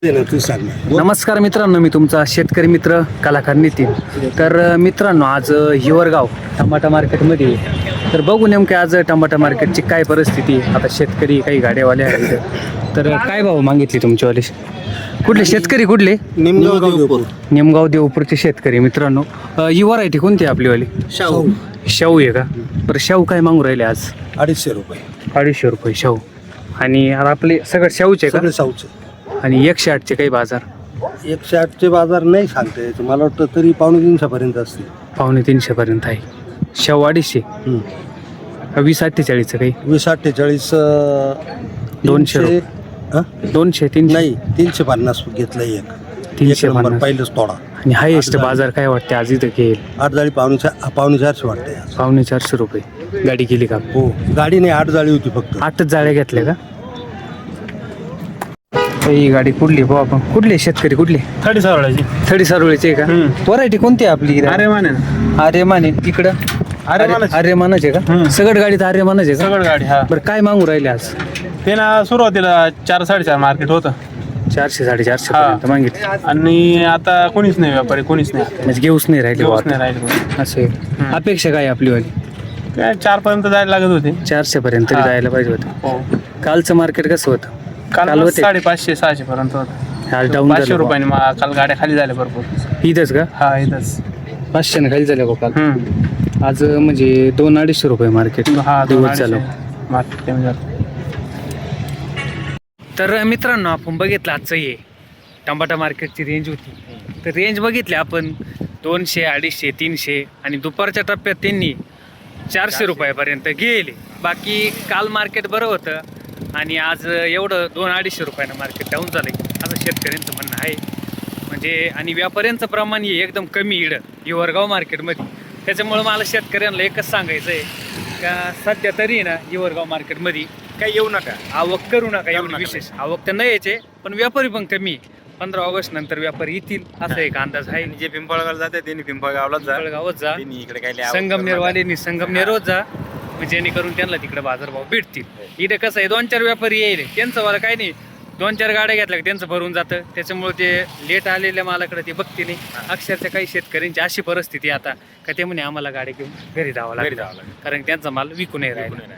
तू सांग ना. नमस्कार मित्रांनो, मी तुमचा शेतकरी मित्र कलाकार नितीन. तर मित्रांनो, आज हिवरगाव टमाटा मार्केटमध्ये आहे. तर बघू नेमके आज टमाटा मार्केटची काय परिस्थिती आहे. आता शेतकरी काही गाड्यावाले आहेत. तर काय भाव मागितली तुमच्यावाले? कुठले शेतकरी कुठले? निमगाव देवपूर. निमगाव देवपूरचे शेतकरी. मित्रांनो, ही व्हरायटी कोणती आहे आपलीवाली? शाहू. शाहू आहे का? बरं, शाहू काय मागू राहिले आज? 250 रुपये. 250 रुपये शाहू. आणि आता आपले सगळं शाहूचे का? सगळे शाहूचे. आणि 108चे काही बाजार? 108चे बाजार नाही सांगता येत. मला वाटतं तरी 250 पर्यंत असते. 250 पर्यंत आहे. शाहू 250. 2048 काही? 20-48 200 रुपये. 200 300 नाही 350 घेतलं एक. 350. पहिलंच तोडा. आणि हायेस्ट बाजार काय वाटते आज इथं घेईल? 8 जाळी 450 वाटते आज. 450 रुपये गाडी गेली का? हो, गाडी नाही 8 जाळी होती फक्त. 8च जाळ्या घेतल्या का? ही गाडी कुठली भाऊ? आपण कुठले शेतकरी कुठले? थर्टी सावळाची. थडी सारोळीचे का? व्हरायटी कोणती आहे आपली? अरे माने आर्यमाने. इकडं आर्यमानच. आर्यमानाचे का? सगळं गाडीत आर्यमानाचे का? सगळं गाडी. हा, बरं, काय मागू राहिले आज? ते ना सुरुवातीला 4-4.5 मार्केट होतं. 400-450 हा. पर्यंत मागितले. आणि आता कोणीच नाही व्यापारी, कोणीच नाही. म्हणजे घेऊच नाही राहिले दिवस बुवा नाही आता. राहिले कोणी. असं आहे. अपेक्षा काय आपली वाली? काय 4 पर्यंत जायला लागत होते. 400 पर्यंत तरी हा. जायला पाहिजे होतं. हो, कालचं मार्केट कसं होतं? काल होते. 550-600 पर्यंत होतं. आज डाऊन 500 झालं रुपयाने काल गाड्या खाली झाल्या भरपूर. इथंच का? हा, इथंच. 500 खाली झालं का काल? आज म्हणजे 200-250 रुपये मार्केट. हा, दिवस झालं. मार्केट कमी झालं. तर मित्रांनो, आपण बघितलं आजचं हे टमाटा मार्केटची रेंज होती. तर रेंज बघितली आपण 200, 250, 300 आणि दुपारच्या टप्प्यात त्यांनी 400 रुपयापर्यंत गेले. बाकी काल मार्केट बरं होतं आणि आज एवढं 200-250 रुपयानं मार्केट डाऊन झालं असं शेतकऱ्यांचं म्हणणं आहे. म्हणजे आणि व्यापाऱ्यांचं प्रमाण हे एकदम कमी इडं हिवरगाव मार्केटमध्ये. त्याच्यामुळं मला शेतकऱ्यांना एकच सांगायचं आहे का सध्या तरी ना हिवरगाव मार्केटमध्ये काही येऊ नका, आवक करू नका. एवढी विशेष आवक तर नाही यायचे, पण व्यापारी पण कमी आहे. 15 ऑगस्ट नंतर व्यापारी येतील असा एक अंदाज आहे. जे पिंपळगावला जाते त्यांनी पिंपळगावलाच जा. पिंपळगावच जा, त्यांनी इकडे काही संगमनेरवाल्यांनी संगमनेरच जा, जेणेकरून त्यांना तिकडे बाजारभाव भेटतील. इथे कसं आहे, 2-4 व्यापारी येईल, त्यांचं वाला काही नाही. 2-4 गाड्या घेतल्या त्यांचं भरून जातं. त्याच्यामुळे ते लेट आलेल्या मालाकडे ते बघते नाही. अक्षरशः काही शेतकऱ्यांची अशी परिस्थिती आता का ते म्हणे आम्हाला गाडी घेऊन घरी जावं लागेल, कारण त्यांचा माल विकू नाही राहिला.